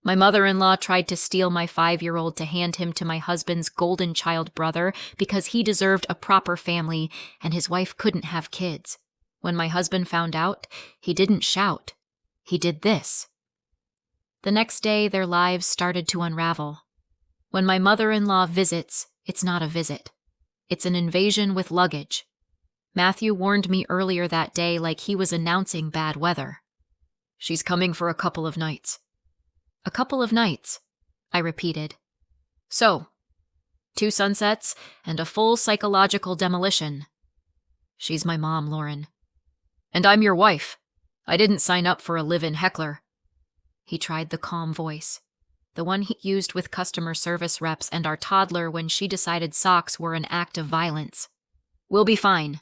My mother-in-law tried to steal my 5-year-old to hand him to my husband's golden child brother because he deserved a proper family and his wife couldn't have kids. When my husband found out, he didn't shout. He did this. The next day, their lives started to unravel. When my mother-in-law visits, it's not a visit. It's an invasion with luggage. Matthew warned me earlier that day like he was announcing bad weather. She's coming for a couple of nights. A couple of nights, I repeated. So, 2 sunsets and a full psychological demolition. She's my mom, Lauren. And I'm your wife. I didn't sign up for a live-in heckler. He tried the calm voice, the one he used with customer service reps and our toddler when she decided socks were an act of violence. We'll be fine.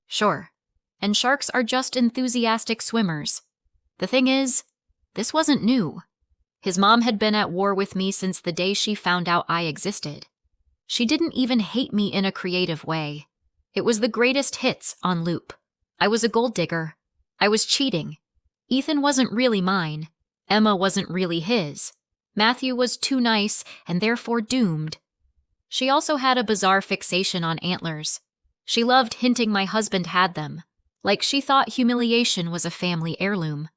Sure. And sharks are just enthusiastic swimmers. The thing is, this wasn't new. His mom had been at war with me since the day she found out I existed. She didn't even hate me in a creative way. It was the greatest hits on loop. I was a gold digger. I was cheating. Ethan wasn't really mine. Emma wasn't really his. Matthew was too nice and therefore doomed. She also had a bizarre fixation on antlers. She loved hinting my husband had them, like she thought humiliation was a family heirloom.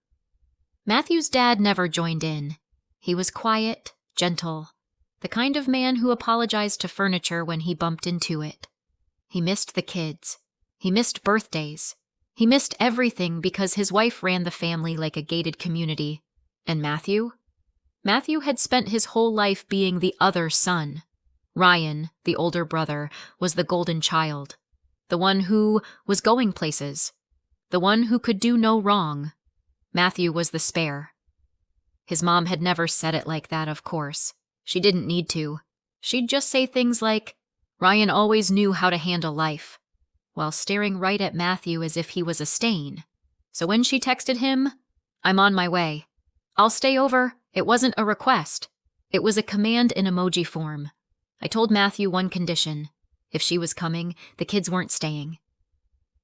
Matthew's dad never joined in. He was quiet, gentle, the kind of man who apologized to furniture when he bumped into it. He missed the kids. He missed birthdays. He missed everything because his wife ran the family like a gated community. And Matthew? Matthew had spent his whole life being the other son. Ryan, the older brother, was the golden child. The one who was going places. The one who could do no wrong. Matthew was the spare. His mom had never said it like that, of course. She didn't need to. She'd just say things like, Ryan always knew how to handle life, while staring right at Matthew as if he was a stain. So when she texted him, I'm on my way. I'll stay over. It wasn't a request. It was a command in emoji form. I told Matthew one condition. If she was coming, the kids weren't staying.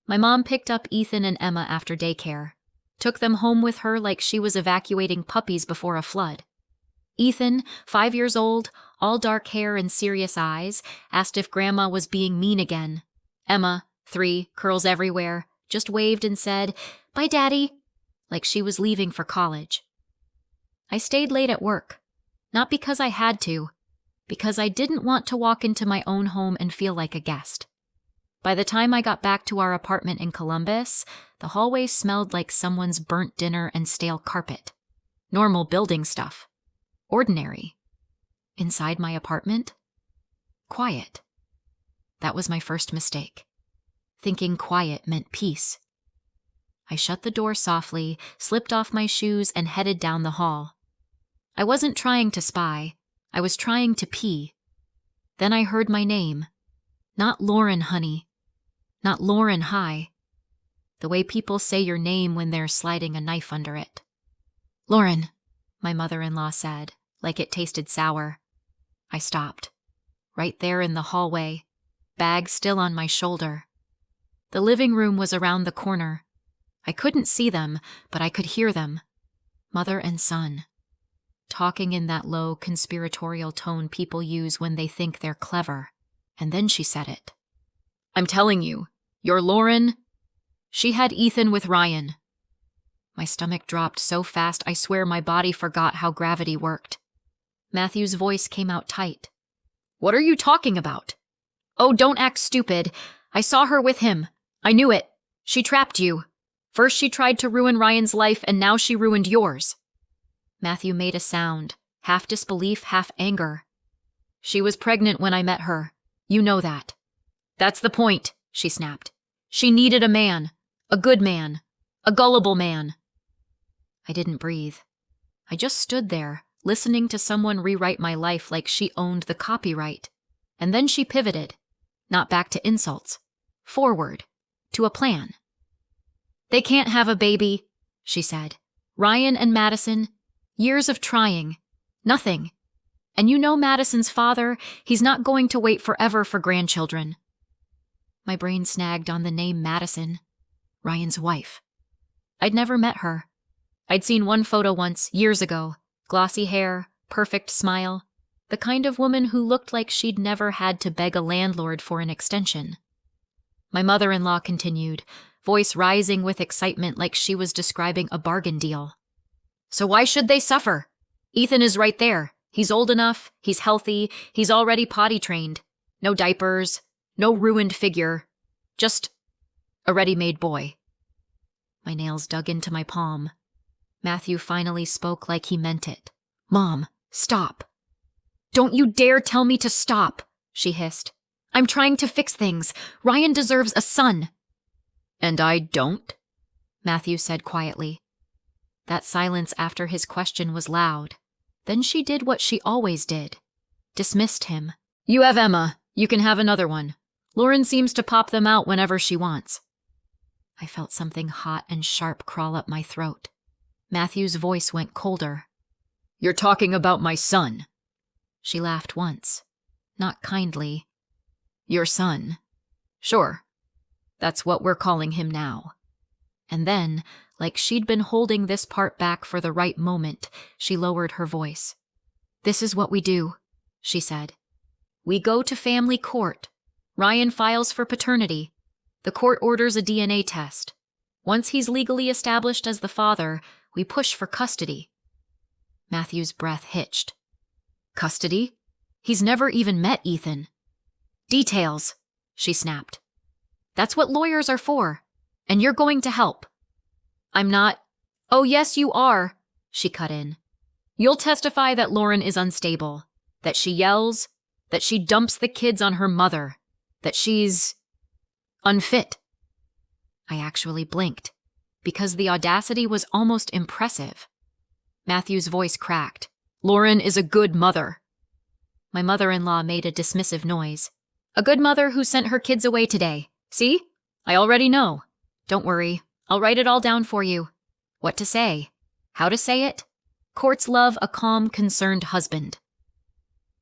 My mom picked up Ethan and Emma after daycare, took them home with her like she was evacuating puppies before a flood. Ethan, 5 years old, all dark hair and serious eyes, asked if Grandma was being mean again. Emma, 3, curls everywhere, just waved and said, Bye, Daddy, like she was leaving for college. I stayed late at work, not because I had to, because I didn't want to walk into my own home and feel like a guest. By the time I got back to our apartment in Columbus, the hallway smelled like someone's burnt dinner and stale carpet. Normal building stuff. Ordinary. Inside my apartment? Quiet. That was my first mistake. Thinking quiet meant peace. I shut the door softly, slipped off my shoes, and headed down the hall. I wasn't trying to spy. I was trying to pee. Then I heard my name. Not Lauren, honey. Not Lauren, hi. The way people say your name when they're sliding a knife under it. Lauren, my mother-in-law said, like it tasted sour. I stopped. Right there in the hallway, bag still on my shoulder. The living room was around the corner. I couldn't see them, but I could hear them. Mother and son. Talking in that low, conspiratorial tone people use when they think they're clever. And then she said it. I'm telling you, you're Lauren. She had Ethan with Ryan. My stomach dropped so fast I swear my body forgot how gravity worked. Matthew's voice came out tight. What are you talking about? Oh, don't act stupid. I saw her with him. I knew it. She trapped you. First she tried to ruin Ryan's life, and now she ruined yours. Matthew made a sound, half disbelief, half anger. She was pregnant when I met her. You know that. That's the point, she snapped. She needed a man. A good man. A gullible man. I didn't breathe. I just stood there, listening to someone rewrite my life like she owned the copyright. And then she pivoted. Not back to insults. Forward. To a plan. They can't have a baby, she said. Ryan and Madison, years of trying. Nothing. And you know Madison's father, he's not going to wait forever for grandchildren. My brain snagged on the name Madison, Ryan's wife. I'd never met her. I'd seen one photo once, years ago, Glossy hair, perfect smile, the kind of woman who looked like she'd never had to beg a landlord for an extension. My mother-in-law continued, voice rising with excitement like she was describing a bargain deal. So why should they suffer? Ethan is right there. He's old enough, he's healthy, he's already potty trained. No diapers, no ruined figure. Just a ready-made boy. My nails dug into my palm. Matthew finally spoke like he meant it. Mom, stop. Don't you dare tell me to stop, she hissed. I'm trying to fix things. Ryan deserves a son. And I don't? Matthew said quietly. That silence after his question was loud. Then she did what she always did. Dismissed him. You have Emma. You can have another one. Lauren seems to pop them out whenever she wants. I felt something hot and sharp crawl up my throat. Matthew's voice went colder. You're talking about my son. She laughed once. Not kindly. Your son. Sure. That's what we're calling him now. And then, like she'd been holding this part back for the right moment, she lowered her voice. This is what we do, she said. We go to family court. Ryan files for paternity. The court orders a DNA test. Once he's legally established as the father, we push for custody. Matthew's breath hitched. Custody? He's never even met Ethan. Details, she snapped. That's what lawyers are for, and you're going to help. I'm not. Oh, yes, you are, she cut in. You'll testify that Lauren is unstable, that she yells, that she dumps the kids on her mother, that she's unfit. I actually blinked, because the audacity was almost impressive. Matthew's voice cracked. Lauren is a good mother. My mother-in-law made a dismissive noise. A good mother who sent her kids away today. See? I already know. Don't worry. I'll write it all down for you. What to say. How to say it. Courts love a calm, concerned husband.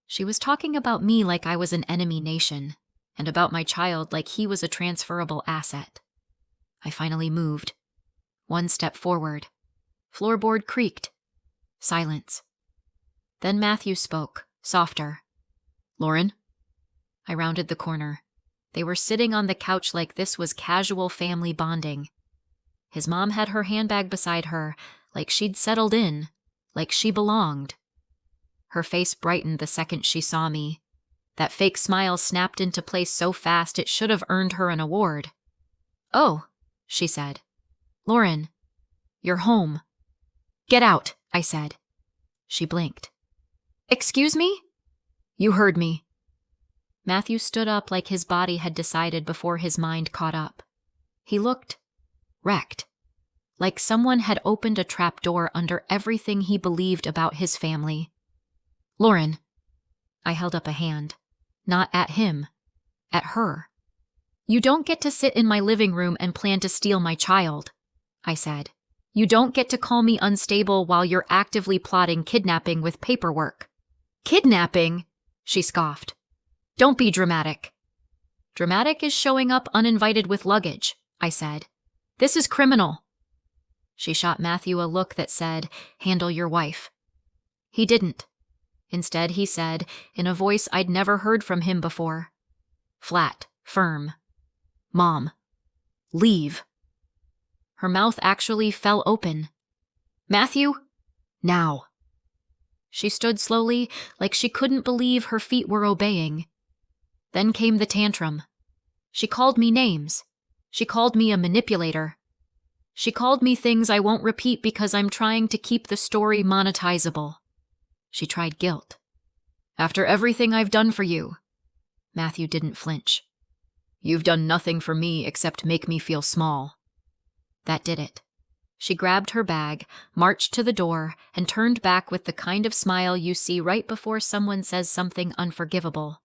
She was talking about me like I was an enemy nation, and about my child like he was a transferable asset. I finally moved. One step forward. Floorboard creaked. Silence. Then Matthew spoke, softer. Lauren? I rounded the corner. They were sitting on the couch like this was casual family bonding. His mom had her handbag beside her, like she'd settled in, like she belonged. Her face brightened the second she saw me. That fake smile snapped into place so fast it should have earned her an award. Oh, she said. Lauren, you're home. Get out, I said. She blinked. Excuse me? You heard me. Matthew stood up like his body had decided before his mind caught up. He looked wrecked, like someone had opened a trapdoor under everything he believed about his family. Lauren. I held up a hand. Not at him. At her. You don't get to sit in my living room and plan to steal my child, I said. You don't get to call me unstable while you're actively plotting kidnapping with paperwork. Kidnapping? She scoffed. Don't be dramatic. Dramatic is showing up uninvited with luggage, I said. This is criminal. She shot Matthew a look that said, handle your wife. He didn't. Instead, he said, in a voice I'd never heard from him before. Flat, firm. Mom, leave. Her mouth actually fell open. Matthew, now. She stood slowly, like she couldn't believe her feet were obeying. Then came the tantrum. She called me names. She called me a manipulator. She called me things I won't repeat because I'm trying to keep the story monetizable. She tried guilt. After everything I've done for you. Matthew didn't flinch. You've done nothing for me except make me feel small. That did it. She grabbed her bag, marched to the door, and turned back with the kind of smile you see right before someone says something unforgivable.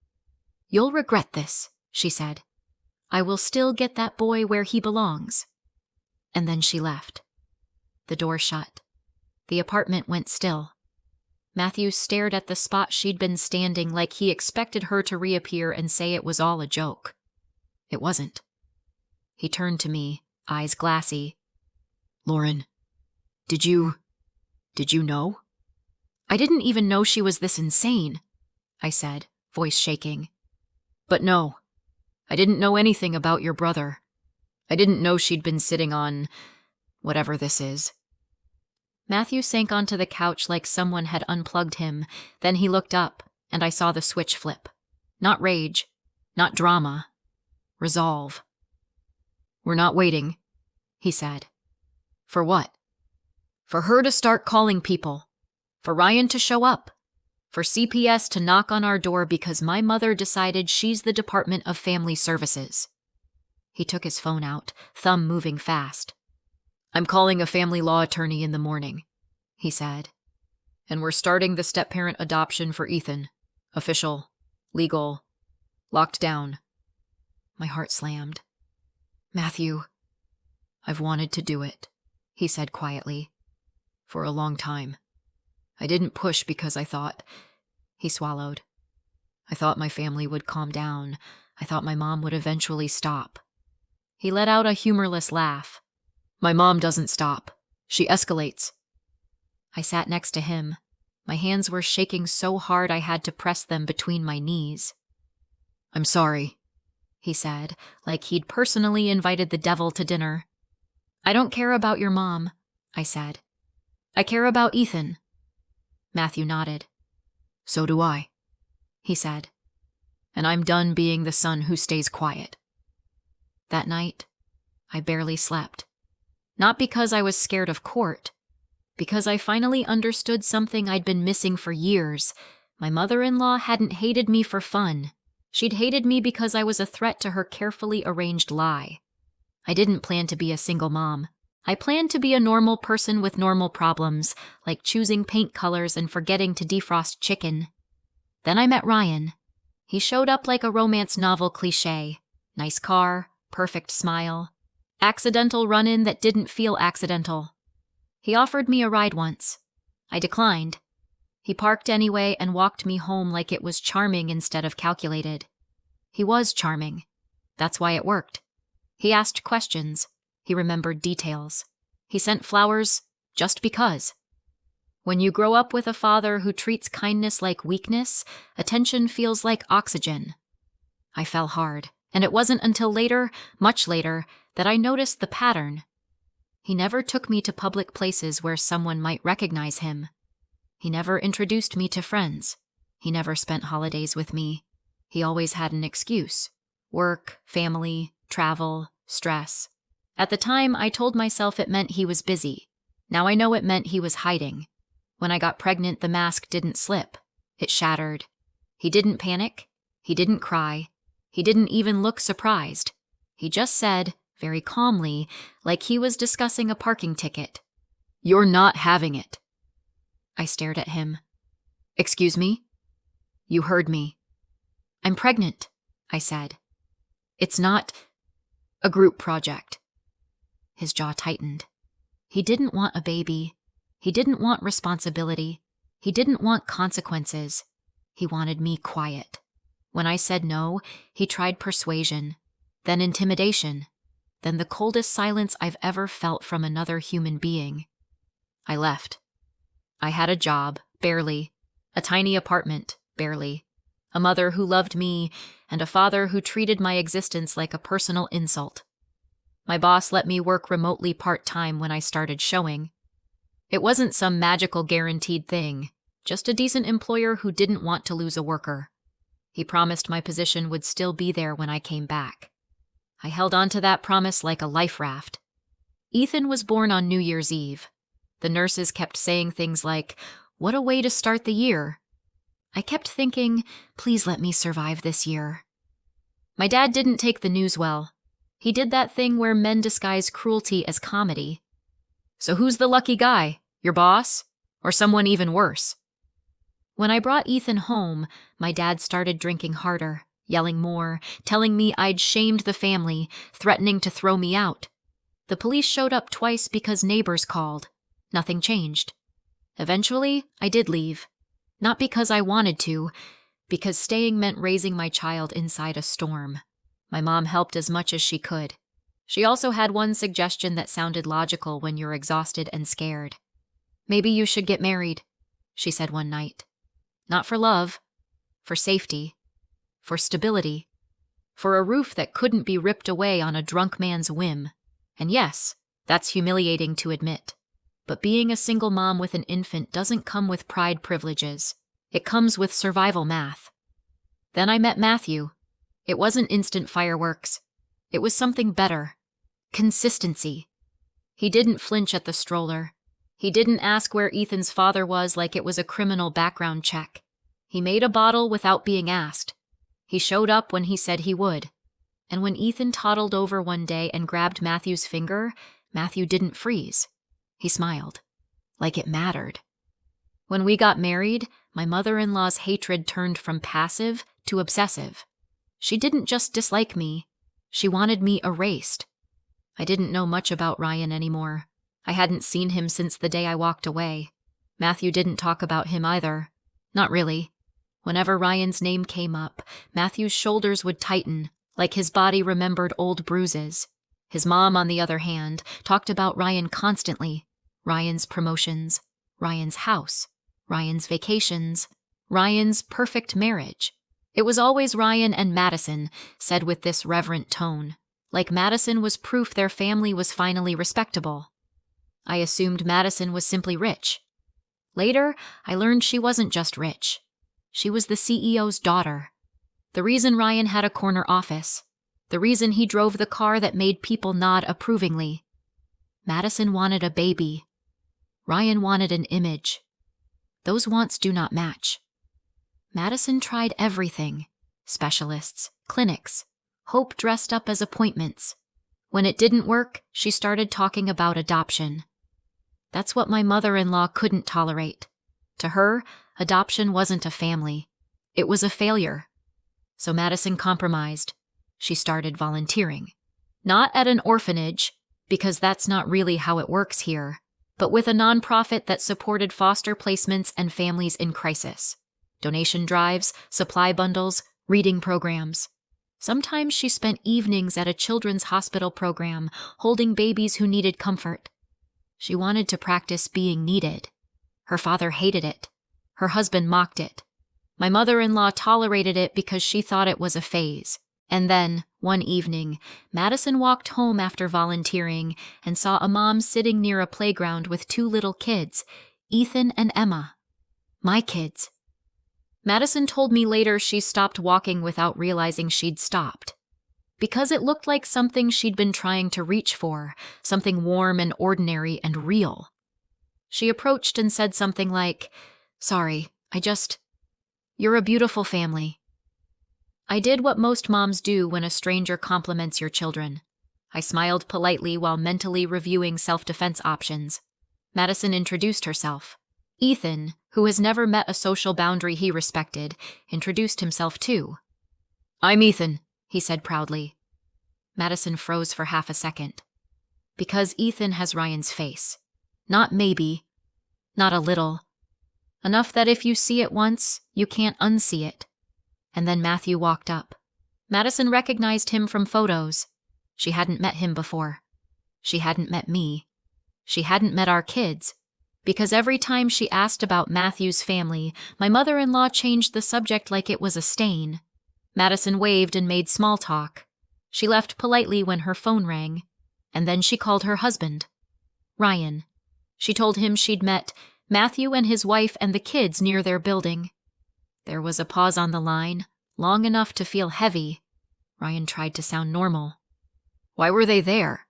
You'll regret this, she said. I will still get that boy where he belongs. And then she left. The door shut. The apartment went still. Matthew stared at the spot she'd been standing like he expected her to reappear and say it was all a joke. It wasn't. He turned to me, eyes glassy. Lauren, did you know? I didn't even know she was this insane, I said, voice shaking. But no, I didn't know anything about your brother. I didn't know she'd been sitting on whatever this is. Matthew sank onto the couch like someone had unplugged him. Then he looked up, and I saw the switch flip. Not rage, not drama. Resolve. We're not waiting, he said. For what? For her to start calling people. For Ryan to show up. For CPS to knock on our door because my mother decided she's the Department of Family Services. He took his phone out, thumb moving fast. I'm calling a family law attorney in the morning, he said. And we're starting the step-parent adoption for Ethan. Official. Legal. Locked down. My heart slammed. Matthew, I've wanted to do it, he said quietly. For a long time. I didn't push because I thought... He swallowed. I thought my family would calm down. I thought my mom would eventually stop. He let out a humorless laugh. My mom doesn't stop. She escalates. I sat next to him. My hands were shaking so hard I had to press them between my knees. I'm sorry, he said, like he'd personally invited the devil to dinner. I don't care about your mom, I said. I care about Ethan. Matthew nodded. So do I, he said. And I'm done being the son who stays quiet. That night, I barely slept. Not because I was scared of court, because I finally understood something I'd been missing for years. My mother-in-law hadn't hated me for fun. She'd hated me because I was a threat to her carefully arranged lie. I didn't plan to be a single mom. I planned to be a normal person with normal problems, like choosing paint colors and forgetting to defrost chicken. Then I met Ryan. He showed up like a romance novel cliché. Nice car, perfect smile. Accidental run-in that didn't feel accidental. He offered me a ride once. I declined. He parked anyway and walked me home like it was charming instead of calculated. He was charming. That's why it worked. He asked questions. He remembered details. He sent flowers just because. When you grow up with a father who treats kindness like weakness, attention feels like oxygen. I fell hard, and it wasn't until later, much later, that I noticed the pattern. He never took me to public places where someone might recognize him. He never introduced me to friends. He never spent holidays with me. He always had an excuse. Work, family, travel, stress. At the time, I told myself it meant he was busy. Now I know it meant he was hiding. When I got pregnant, the mask didn't slip. It shattered. He didn't panic. He didn't cry. He didn't even look surprised. He just said, very calmly, like he was discussing a parking ticket, "You're not having it." I stared at him. "Excuse me?" "You heard me." "I'm pregnant," I said. "It's not a group project." His jaw tightened. He didn't want a baby. He didn't want responsibility. He didn't want consequences. He wanted me quiet. When I said no, he tried persuasion, then intimidation, then the coldest silence I've ever felt from another human being. I left. I had a job, barely. A tiny apartment, barely. A mother who loved me, and a father who treated my existence like a personal insult. My boss let me work remotely part-time when I started showing. It wasn't some magical guaranteed thing, just a decent employer who didn't want to lose a worker. He promised my position would still be there when I came back. I held on to that promise like a life raft. Ethan was born on New Year's Eve. The nurses kept saying things like, "What a way to start the year." I kept thinking, please let me survive this year. My dad didn't take the news well. He did that thing where men disguise cruelty as comedy. "So who's the lucky guy? Your boss? Or someone even worse?" When I brought Ethan home, my dad started drinking harder, yelling more, telling me I'd shamed the family, threatening to throw me out. The police showed up twice because neighbors called. Nothing changed. Eventually, I did leave. Not because I wanted to, because staying meant raising my child inside a storm. My mom helped as much as she could. She also had one suggestion that sounded logical when you're exhausted and scared. "Maybe you should get married." she said one night. Not for love, for safety, for stability, for a roof that couldn't be ripped away on a drunk man's whim. And yes, that's humiliating to admit. But being a single mom with an infant doesn't come with pride privileges. It comes with survival math. Then I met Matthew. It wasn't instant fireworks. It was something better. Consistency. He didn't flinch at the stroller. He didn't ask where Ethan's father was like it was a criminal background check. He made a bottle without being asked. He showed up when he said he would. And when Ethan toddled over one day and grabbed Matthew's finger, Matthew didn't freeze. He smiled. Like it mattered. When we got married, my mother-in-law's hatred turned from passive to obsessive. She didn't just dislike me. She wanted me erased. I didn't know much about Ryan anymore. I hadn't seen him since the day I walked away. Matthew didn't talk about him either. Not really. Whenever Ryan's name came up, Matthew's shoulders would tighten, like his body remembered old bruises. His mom, on the other hand, talked about Ryan constantly. Ryan's promotions, Ryan's house, Ryan's vacations, Ryan's perfect marriage. It was always Ryan and Madison, said with this reverent tone, like Madison was proof their family was finally respectable. I assumed Madison was simply rich. Later, I learned she wasn't just rich. She was the CEO's daughter. The reason Ryan had a corner office. The reason he drove the car that made people nod approvingly. Madison wanted a baby. Ryan wanted an image. Those wants do not match. Madison tried everything. Specialists, clinics, hope dressed up as appointments. When it didn't work, she started talking about adoption. That's what my mother-in-law couldn't tolerate. To her, adoption wasn't a family. It was a failure. So Madison compromised. She started volunteering. Not at an orphanage, because that's not really how it works here, but with a nonprofit that supported foster placements and families in crisis. Donation drives, supply bundles, reading programs. Sometimes she spent evenings at a children's hospital program, holding babies who needed comfort. She wanted to practice being needed. Her father hated it. Her husband mocked it. My mother-in-law tolerated it because she thought it was a phase. And then, one evening, Madison walked home after volunteering and saw a mom sitting near a playground with two little kids, Ethan and Emma. My kids. Madison told me later she stopped walking without realizing she'd stopped. Because it looked like something she'd been trying to reach for, something warm and ordinary and real. She approached and said something like, "Sorry, you're a beautiful family." I did what most moms do when a stranger compliments your children. I smiled politely while mentally reviewing self-defense options. Madison introduced herself. Ethan, who has never met a social boundary he respected, introduced himself too. "I'm Ethan," he said proudly. Madison froze for half a second. Because Ethan has Ryan's face. Not maybe. Not a little. Enough that if you see it once, you can't unsee it. And then Matthew walked up. Madison recognized him from photos. She hadn't met him before. She hadn't met me. She hadn't met our kids. Because every time she asked about Matthew's family, my mother-in-law changed the subject like it was a stain. Madison waved and made small talk. She left politely when her phone rang. And then she called her husband. Ryan. She told him she'd met Matthew and his wife and the kids near their building. There was a pause on the line, long enough to feel heavy. Ryan tried to sound normal. "Why were they there?"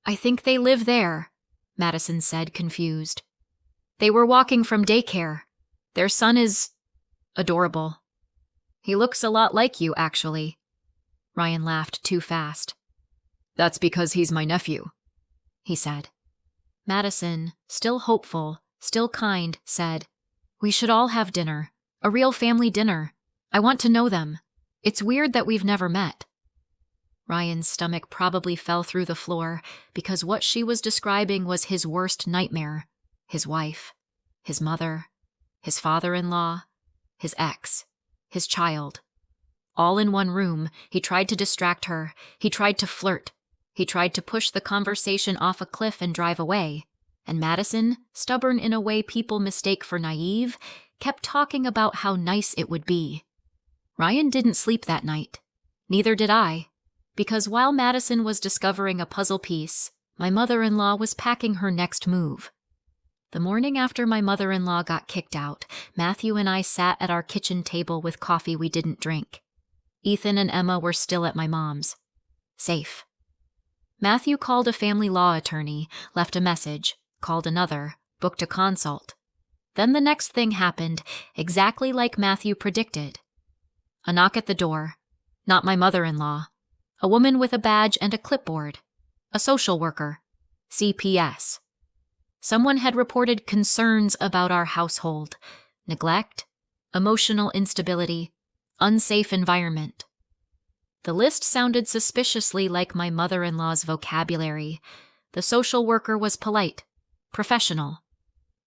"I think they live there," Madison said, confused. "They were walking from daycare. Their son is adorable. He looks a lot like you, actually." Ryan laughed too fast. "That's because he's my nephew," he said. Madison, still hopeful, still kind, said, "We should all have dinner. A real family dinner. I want to know them. It's weird that we've never met." Ryan's stomach probably fell through the floor because what she was describing was his worst nightmare. His wife, his mother, his father-in-law, his ex, his child. All in one room, he tried to distract her. He tried to flirt. He tried to push the conversation off a cliff and drive away. And Madison, stubborn in a way people mistake for naive, kept talking about how nice it would be. Ryan didn't sleep that night. Neither did I, because while Madison was discovering a puzzle piece, my mother-in-law was packing her next move. The morning after my mother-in-law got kicked out, Matthew and I sat at our kitchen table with coffee we didn't drink. Ethan and Emma were still at my mom's. Safe. Matthew called a family law attorney, left a message, called another, booked a consult. Then the next thing happened, exactly like Matthew predicted. A knock at the door. Not my mother-in-law. A woman with a badge and a clipboard. A social worker. CPS. Someone had reported concerns about our household. Neglect, emotional instability, unsafe environment. The list sounded suspiciously like my mother-in-law's vocabulary. The social worker was polite, professional.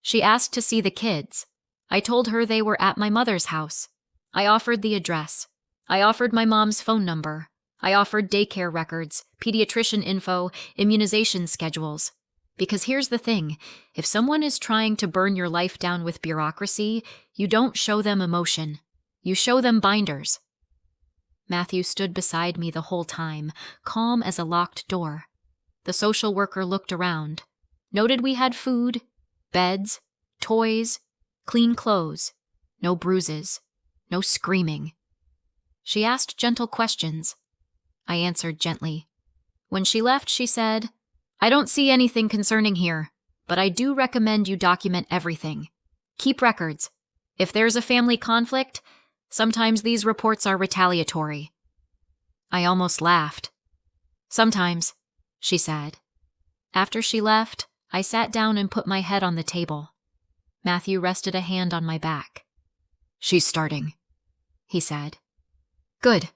She asked to see the kids. I told her they were at my mother's house. I offered the address. I offered my mom's phone number. I offered daycare records, pediatrician info, immunization schedules. Because here's the thing, if someone is trying to burn your life down with bureaucracy, you don't show them emotion. You show them binders. Matthew stood beside me the whole time, calm as a locked door. The social worker looked around, noted we had food, beds, toys, clean clothes, no bruises, no screaming. She asked gentle questions. I answered gently. When she left, she said, "I don't see anything concerning here, but I do recommend you document everything. Keep records. If there's a family conflict, sometimes these reports are retaliatory." I almost laughed. "Sometimes," she said. After she left, I sat down and put my head on the table. Matthew rested a hand on my back. "She's starting," he said. "Good,"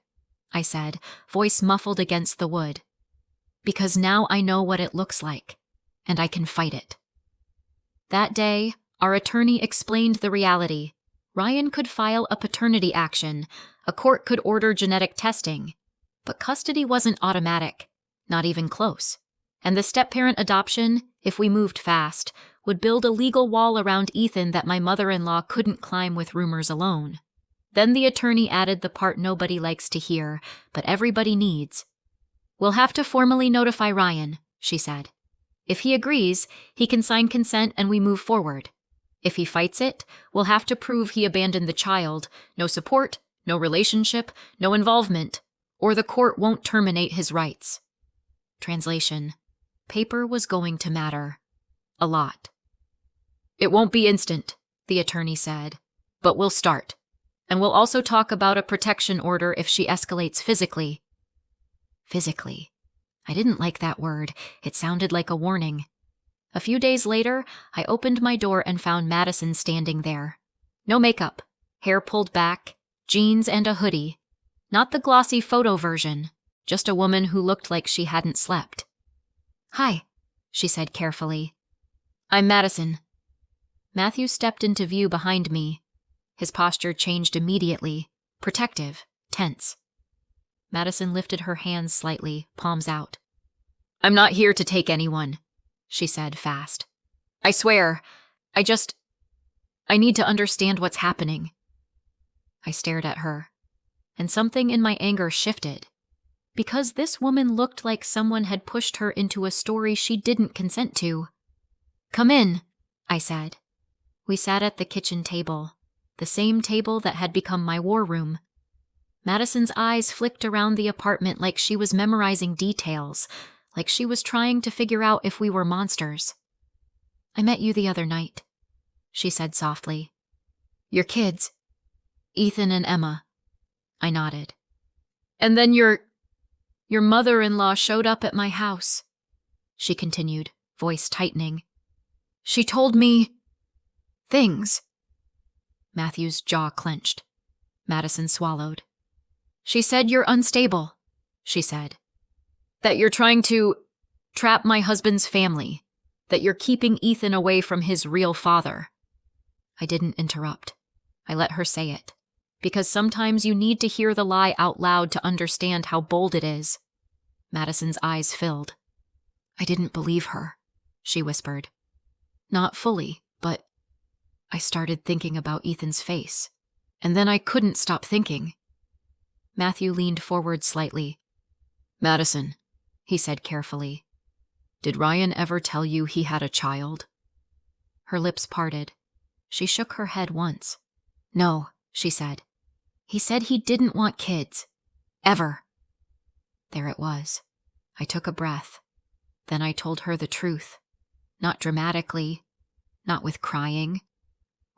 I said, voice muffled against the wood. "Because now I know what it looks like, and I can fight it." That day, our attorney explained the reality. Ryan could file a paternity action, a court could order genetic testing, but custody wasn't automatic, not even close. And the step-parent adoption, if we moved fast, would build a legal wall around Ethan that my mother-in-law couldn't climb with rumors alone. Then the attorney added the part nobody likes to hear, but everybody needs. "We'll have to formally notify Ryan," she said. "If he agrees, he can sign consent and we move forward. If he fights it, we'll have to prove he abandoned the child, no support, no relationship, no involvement, or the court won't terminate his rights." Translation. Paper was going to matter. A lot. "It won't be instant," the attorney said, "but we'll start. And we'll also talk about a protection order if she escalates physically." Physically. I didn't like that word. It sounded like a warning. A few days later, I opened my door and found Madison standing there. No makeup, hair pulled back, jeans and a hoodie. Not the glossy photo version, just a woman who looked like she hadn't slept. "Hi," she said carefully. "I'm Madison." Matthew stepped into view behind me. His posture changed immediately, protective, tense. Madison lifted her hands slightly, palms out. "I'm not here to take anyone," she said fast. "I swear, I need to understand what's happening." I stared at her, and something in my anger shifted. Because this woman looked like someone had pushed her into a story she didn't consent to. "Come in," I said. We sat at the kitchen table, the same table that had become my war room. Madison's eyes flicked around the apartment like she was memorizing details, like she was trying to figure out if we were monsters. "I met you the other night," she said softly. "Your kids, Ethan and Emma." I nodded. "And then your mother-in-law showed up at my house," she continued, voice tightening. "She told me things." Matthew's jaw clenched. Madison swallowed. "She said you're unstable," she said. "That you're trying to trap my husband's family. That you're keeping Ethan away from his real father." I didn't interrupt. I let her say it. Because sometimes you need to hear the lie out loud to understand how bold it is. Madison's eyes filled. "I didn't believe her," she whispered. Not fully, but I started thinking about Ethan's face. And then I couldn't stop thinking. Matthew leaned forward slightly. Madison, he said carefully, did Ryan ever tell you he had a child? Her lips parted. She shook her head once. No, she said. He said he didn't want kids. Ever. There it was. I took a breath. Then I told her the truth. Not dramatically, not with crying,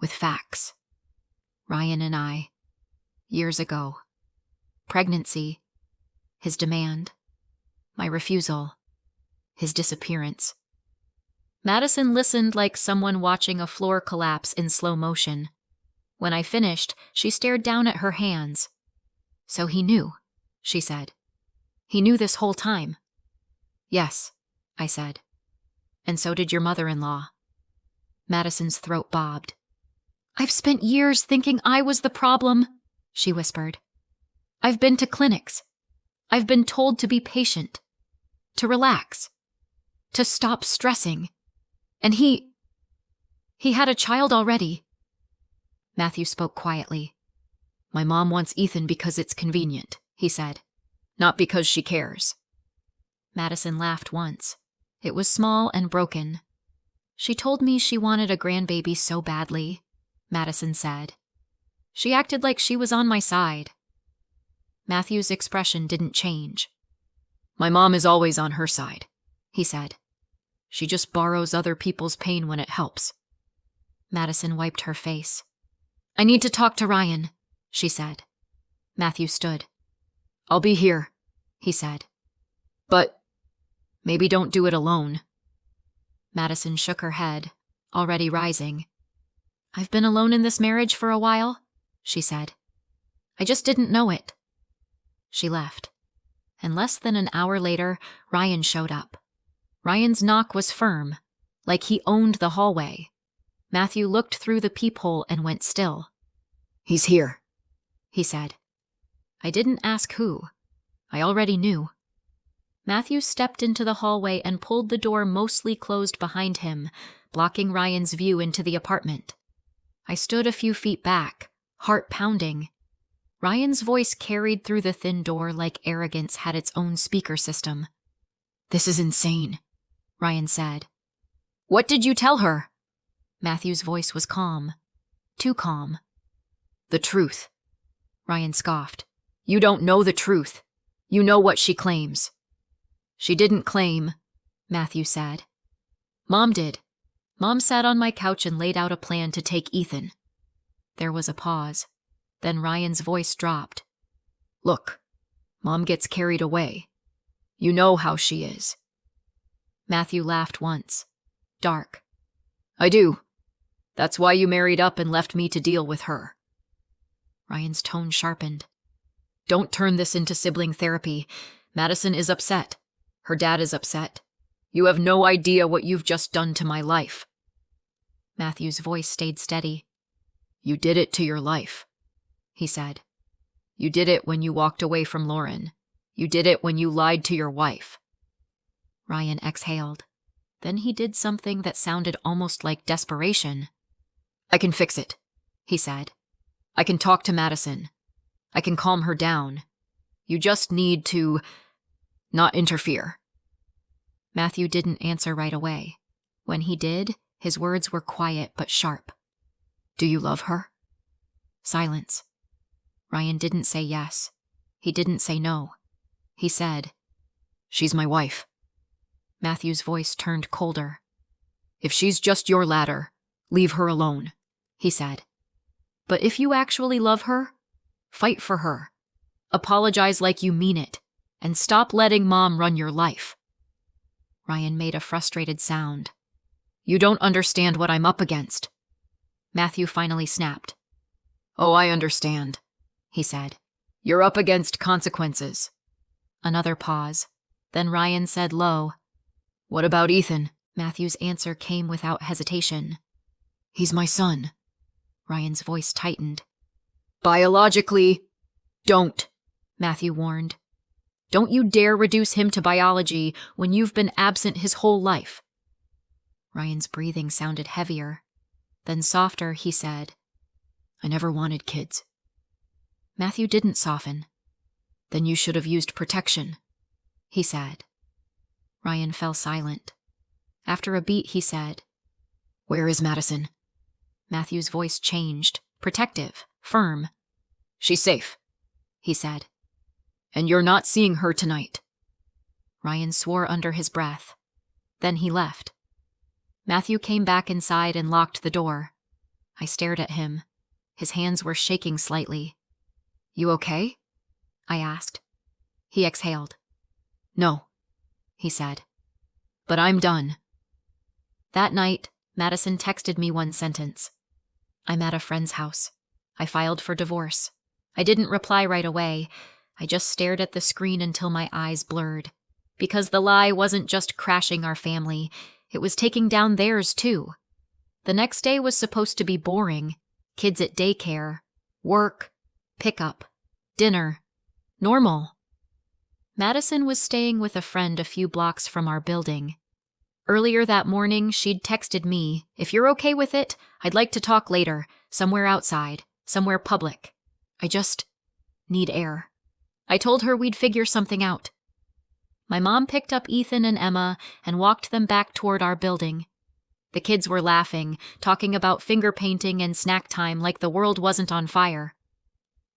with facts. Ryan and I, years ago. Pregnancy, his demand, my refusal, his disappearance. Madison listened like someone watching a floor collapse in slow motion. When I finished, she stared down at her hands. So he knew, she said. He knew this whole time. Yes, I said. And so did your mother-in-law. Madison's throat bobbed. I've spent years thinking I was the problem, she whispered. I've been to clinics. I've been told to be patient, to relax, to stop stressing. And he had a child already. Matthew spoke quietly. My mom wants Ethan because it's convenient, he said, not because she cares. Madison laughed once. It was small and broken. She told me she wanted a grandbaby so badly, Madison said. She acted like she was on my side. Matthew's expression didn't change. My mom is always on her side, he said. She just borrows other people's pain when it helps. Madison wiped her face. I need to talk to Ryan, she said. Matthew stood. I'll be here, he said. But maybe don't do it alone. Madison shook her head, already rising. I've been alone in this marriage for a while, she said. I just didn't know it. She left. And less than an hour later, Ryan showed up. Ryan's knock was firm, like he owned the hallway. Matthew looked through the peephole and went still. He's here, he said. I didn't ask who. I already knew. Matthew stepped into the hallway and pulled the door mostly closed behind him, blocking Ryan's view into the apartment. I stood a few feet back, heart pounding. Ryan's voice carried through the thin door like arrogance had its own speaker system. This is insane, Ryan said. What did you tell her? Matthew's voice was calm. Too calm. The truth, Ryan scoffed. You don't know the truth. You know what she claims. She didn't claim, Matthew said. Mom did. Mom sat on my couch and laid out a plan to take Ethan. There was a pause. Then Ryan's voice dropped. Look, Mom gets carried away. You know how she is. Matthew laughed once. Dark. I do. That's why you married up and left me to deal with her. Ryan's tone sharpened. Don't turn this into sibling therapy. Madison is upset. Her dad is upset. You have no idea what you've just done to my life. Matthew's voice stayed steady. You did it to your life, he said. You did it when you walked away from Lauren. You did it when you lied to your wife. Ryan exhaled. Then he did something that sounded almost like desperation. I can fix it, he said. I can talk to Madison. I can calm her down. You just need to not interfere. Matthew didn't answer right away. When he did, his words were quiet but sharp. Do you love her? Silence. Ryan didn't say yes. He didn't say no. He said, She's my wife. Matthew's voice turned colder. If she's just your ladder, leave her alone, he said. But if you actually love her, fight for her. Apologize like you mean it, and stop letting Mom run your life. Ryan made a frustrated sound. You don't understand what I'm up against. Matthew finally snapped. Oh, I understand, he said. You're up against consequences. Another pause. Then Ryan said low, What about Ethan? Matthew's answer came without hesitation. He's my son. Ryan's voice tightened. Biologically, don't, Matthew warned. Don't you dare reduce him to biology when you've been absent his whole life. Ryan's breathing sounded heavier. Then softer, he said, "I never wanted kids." Matthew didn't soften. "Then you should have used protection," he said. Ryan fell silent. After a beat, he said, "Where is Madison?" Matthew's voice changed, protective, firm. "She's safe," he said. "And you're not seeing her tonight." Ryan swore under his breath. Then he left. Matthew came back inside and locked the door. I stared at him. His hands were shaking slightly. "You okay?" I asked. He exhaled. "No," he said. "But I'm done." That night, Madison texted me one sentence. "I'm at a friend's house. I filed for divorce." I didn't reply right away. I just stared at the screen until my eyes blurred. Because the lie wasn't just crashing our family, it was taking down theirs too. The next day was supposed to be boring. Kids at daycare, work, pickup, dinner, normal. Madison was staying with a friend a few blocks from our building. Earlier that morning, she'd texted me, "If you're okay with it, I'd like to talk later, somewhere outside, somewhere public. I just need air." I told her we'd figure something out. My mom picked up Ethan and Emma and walked them back toward our building. The kids were laughing, talking about finger painting and snack time like the world wasn't on fire.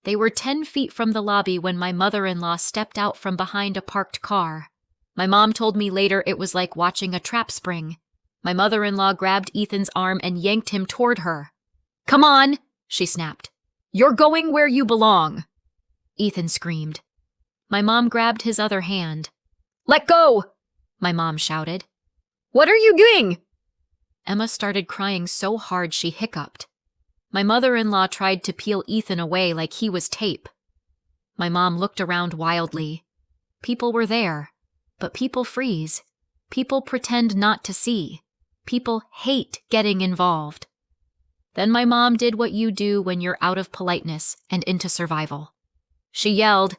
They were 10 feet from the lobby when my mother-in-law stepped out from behind a parked car. My mom told me later it was like watching a trap spring. My mother-in-law grabbed Ethan's arm and yanked him toward her. "Come on," she snapped. "You're going where you belong." Ethan screamed. My mom grabbed his other hand. "Let go!" my mom shouted. "What are you doing?" Emma started crying so hard she hiccuped. My mother-in-law tried to peel Ethan away like he was tape. My mom looked around wildly. People were there, but people freeze. People pretend not to see. People hate getting involved. Then my mom did what you do when you're out of politeness and into survival. She yelled,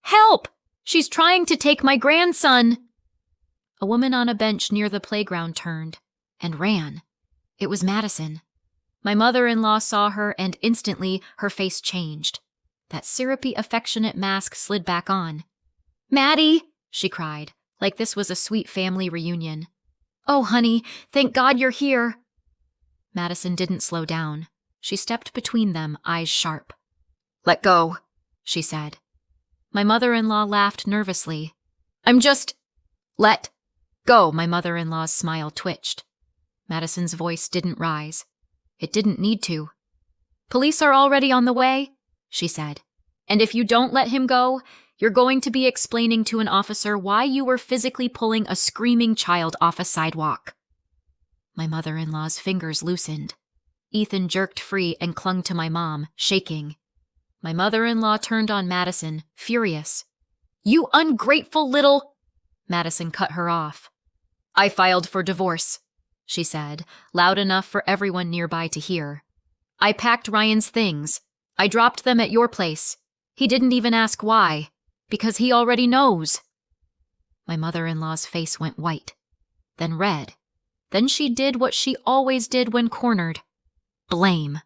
"Help! She's trying to take my grandson!" A woman on a bench near the playground turned and ran. It was Madison. My mother-in-law saw her and instantly her face changed. That syrupy, affectionate mask slid back on. "Maddie!" she cried, like this was a sweet family reunion. "Oh, honey, thank God you're here." Madison didn't slow down. She stepped between them, eyes sharp. "Let go," she said. My mother-in-law laughed nervously. "I'm just—" "Let go," my mother-in-law's smile twitched. Madison's voice didn't rise. It didn't need to. "Police are already on the way," she said. "And if you don't let him go, you're going to be explaining to an officer why you were physically pulling a screaming child off a sidewalk." My mother-in-law's fingers loosened. Ethan jerked free and clung to my mom, shaking. My mother-in-law turned on Madison, furious. "You ungrateful little—" Madison cut her off. "I filed for divorce," she said, loud enough for everyone nearby to hear. "I packed Ryan's things. I dropped them at your place. He didn't even ask why. Because he already knows." My mother-in-law's face went white, then red. Then she did what she always did when cornered. Blame.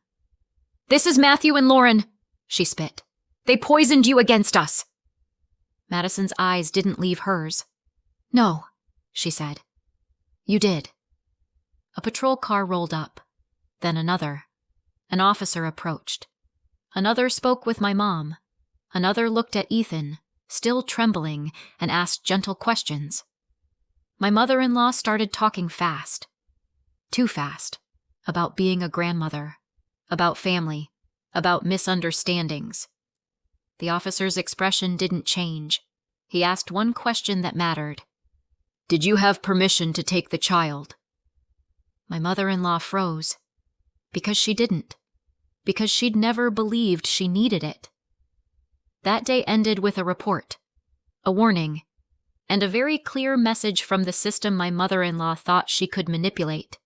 "This is Matthew and Lauren," she spit. "They poisoned you against us." Madison's eyes didn't leave hers. "No," she said. "You did." A patrol car rolled up. Then another. An officer approached. Another spoke with my mom. Another looked at Ethan, still trembling, and asked gentle questions. My mother-in-law started talking fast. Too fast. About being a grandmother. About family. About misunderstandings. The officer's expression didn't change. He asked one question that mattered. "Did you have permission to take the child?" My mother-in-law froze. Because she didn't. Because she'd never believed she needed it. That day ended with a report. A warning. And a very clear message from the system my mother-in-law thought she could manipulate.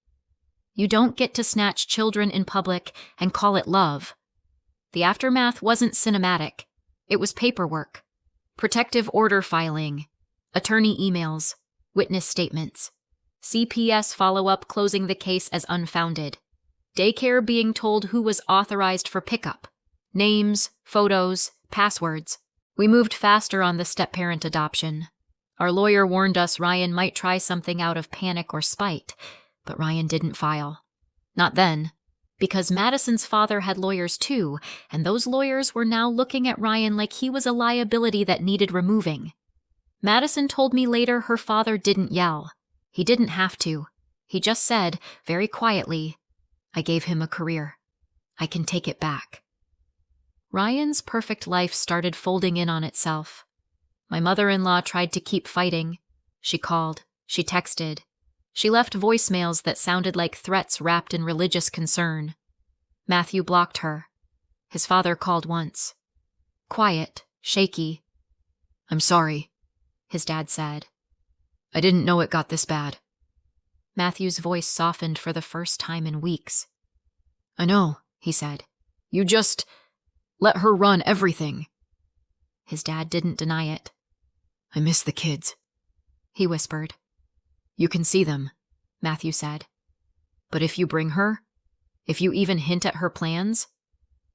You don't get to snatch children in public and call it love. The aftermath wasn't cinematic. It was paperwork. Protective order filing. Attorney emails. Witness statements. CPS follow-up closing the case as unfounded. Daycare being told who was authorized for pickup. Names, photos, passwords. We moved faster on the step-parent adoption. Our lawyer warned us Ryan might try something out of panic or spite, but Ryan didn't file. Not then, because Madison's father had lawyers too, and those lawyers were now looking at Ryan like he was a liability that needed removing. Madison told me later her father didn't yell. He didn't have to. He just said, very quietly, "I gave him a career. I can take it back." Ryan's perfect life started folding in on itself. My mother-in-law tried to keep fighting. She called. She texted. She left voicemails that sounded like threats wrapped in religious concern. Matthew blocked her. His father called once. Quiet, shaky. "I'm sorry," his dad said. "I didn't know it got this bad." Matthew's voice softened for the first time in weeks. "I know," he said. "You just let her run everything." His dad didn't deny it. "I miss the kids," he whispered. "You can see them," Matthew said. "But if you bring her, if you even hint at her plans,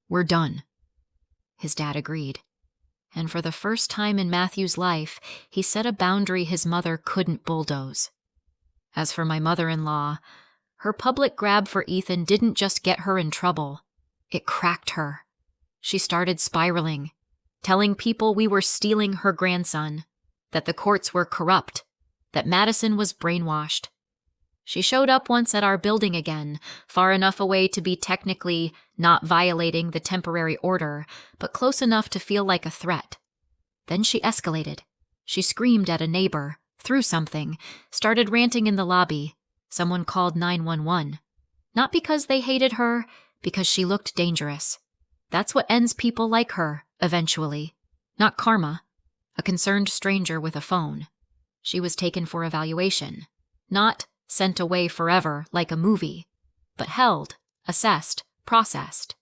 we're done." His dad agreed. And for the first time in Matthew's life, he set a boundary his mother couldn't bulldoze. As for my mother-in-law, her public grab for Ethan didn't just get her in trouble. It cracked her. She started spiraling, telling people we were stealing her grandson, that the courts were corrupt, that Madison was brainwashed. She showed up once at our building again, far enough away to be technically not violating the temporary order, but close enough to feel like a threat. Then she escalated. She screamed at a neighbor, threw something, started ranting in the lobby. Someone called 911. Not because they hated her, because she looked dangerous. That's what ends people like her, eventually. Not karma. A concerned stranger with a phone. She was taken for evaluation. Not sent away forever like a movie, but held, assessed, processed.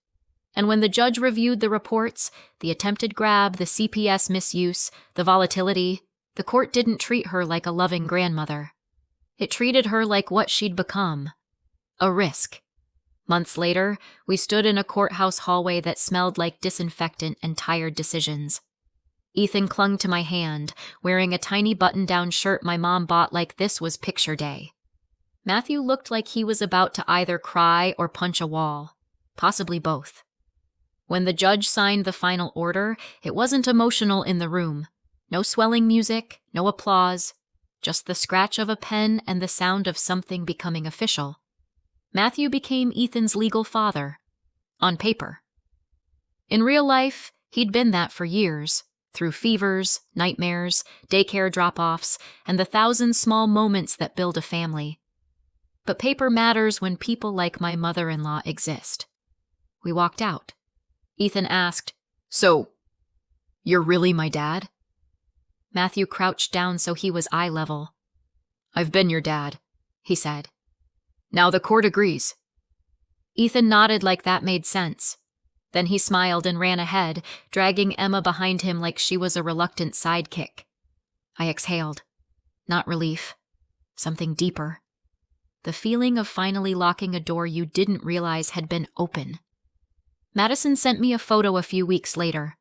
And when the judge reviewed the reports, the attempted grab, the CPS misuse, the volatility, the court didn't treat her like a loving grandmother. It treated her like what she'd become. A risk. Months later, we stood in a courthouse hallway that smelled like disinfectant and tired decisions. Ethan clung to my hand, wearing a tiny button-down shirt my mom bought like this was picture day. Matthew looked like he was about to either cry or punch a wall, possibly both. When the judge signed the final order, it wasn't emotional in the room. No swelling music, no applause, just the scratch of a pen and the sound of something becoming official. Matthew became Ethan's legal father. On paper. In real life, he'd been that for years, through fevers, nightmares, daycare drop-offs, and the 1,000 small moments that build a family. But paper matters when people like my mother-in-law exist. We walked out. Ethan asked, "So, you're really my dad?" Matthew crouched down so he was eye level. "I've been your dad," he said. "Now the court agrees." Ethan nodded like that made sense. Then he smiled and ran ahead, dragging Emma behind him like she was a reluctant sidekick. I exhaled. Not relief. Something deeper. The feeling of finally locking a door you didn't realize had been open. Madison sent me a photo a few weeks later.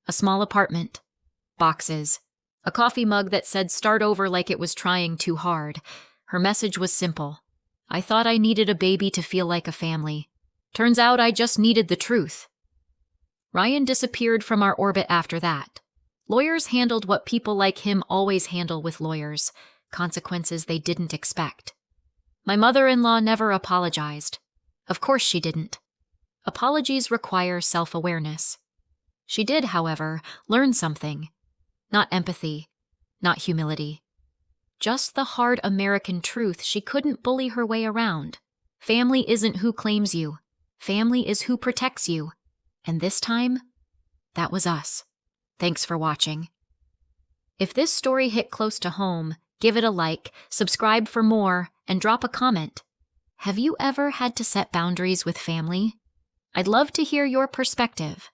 A small apartment. Boxes. A coffee mug that said start over like it was trying too hard. Her message was simple. I thought I needed a baby to feel like a family. Turns out I just needed the truth. Ryan disappeared from our orbit after that. Lawyers handled what people like him always handle with lawyers, consequences they didn't expect. My mother-in-law never apologized. Of course she didn't. Apologies require self-awareness. She did, however, learn something. Not empathy, not humility. Just the hard American truth she couldn't bully her way around. Family isn't who claims you. Family is who protects you. And this time, that was us. Thanks for watching. If this story hit close to home, give it a like, subscribe for more, and drop a comment. Have you ever had to set boundaries with family? I'd love to hear your perspective.